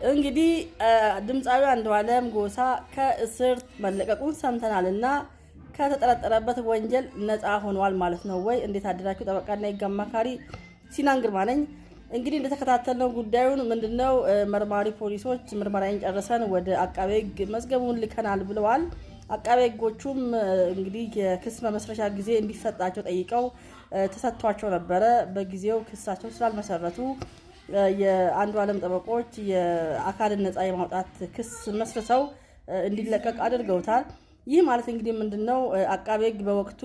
እንግዲህ ድምፃዊ አንዱዓለም ጎሳ ከእስር መለቀቁን ሰምተናልና ከተጠረጠረበት ወንጀል ነፃ ሆኗል ማለት ነው ወይ? እንዴት አደራችሁ? ጠበቃና የህግ አማካሪ ሲናን ግርማ ነኝ። እንግዲህ እንደተከታተልነው ጉዳዩን ምንድነው መርማሪ ፖሊሶች ምርመራን ጨርሰን ወደ አቃቤ ህግ መዝገቡን ልከናል ብለዋል። አቃቤ ህጎቹም እንግዲህ የክስ መመስረቻ ጊዜ እንዲሰጣቸው ጠይቀው ተሰጥቷቸው ነበረ። በጊዜው ክሳቸው ስላልመሰረቱ የአንዱዓለም ጠበቆች የአካልን ነፃ የማውጣት ክስ መስርተው እንዲለቀቅ አድርገውታል። ይህ ማለት እንግዲህ ምንድነው አቃቤ ህግ በወቅቱ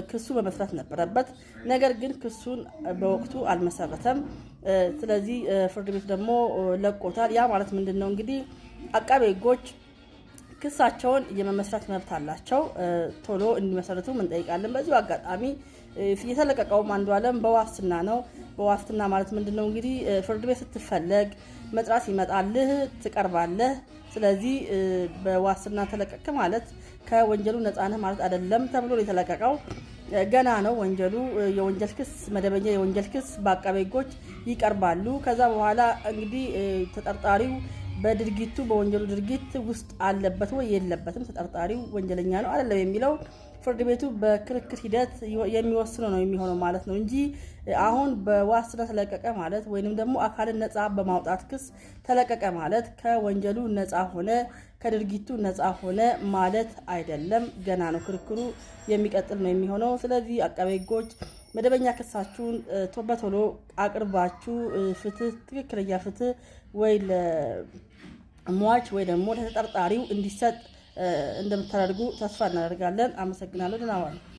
ክሱ መመስረት ነበረበት፣ ነገር ግን ክሱን በወቅቱ አልመሰረተም። ስለዚህ ፍርድ ቤት ደግሞ ለቆታል። ያ ማለት ምንድነው እንግዲህ አቃቤ ህጎች ክሳቸውን የመመስረት መብት አላቸው። ቶሎ እንዲመሰርቱ እንጠይቃለን። በዚሁ አጋጣሚ የተለቀቀውም አንዱዓለም በዋስትና ነው። በዋስትና ማለት ምንድነው እንግዲህ ፍርድ ቤት ስትፈለግ መጥራት ይመጣልህ፣ ትቀርባለህ። ስለዚህ በዋስትና ተለቀቀ ማለት ከወንጀሉ ነፃ ነህ ማለት አይደለም ተብሎ የተለቀቀው ገና ነው። ወንጀሉ የወንጀል ክስ መደበኛ የወንጀል ክስ በአቃቤ ህጎች ይቀርባሉ። ከዛ በኋላ እንግዲህ ተጠርጣሪው በድርጊቱ በወንጀሉ ድርጊት ውስጥ አለበት ወይ የለበትም፣ ተጠርጣሪው ወንጀለኛ ነው አይደለም የሚለው ፍርድ ቤቱ በክርክር ሂደት የሚወስነው ነው የሚሆነው ማለት ነው እንጂ አሁን በዋስትና ተለቀቀ ማለት ወይንም ደግሞ አካልን ነፃ በማውጣት ክስ ተለቀቀ ማለት ከወንጀሉ ነፃ ሆነ ከድርጊቱ ነፃ ሆነ ማለት አይደለም። ገና ነው፣ ክርክሩ የሚቀጥል ነው የሚሆነው። ስለዚህ አቃቤ ህጎች መደበኛ ክሳችሁን በቶሎ አቅርባችሁ ፍትህ፣ ትክክለኛ ፍትህ ወይ ለሟች ወይ ደግሞ ለተጠርጣሪው እንዲሰጥ እንደምታደርጉ ተስፋ እናደርጋለን። አመሰግናለሁ። ደህና ዋሉ።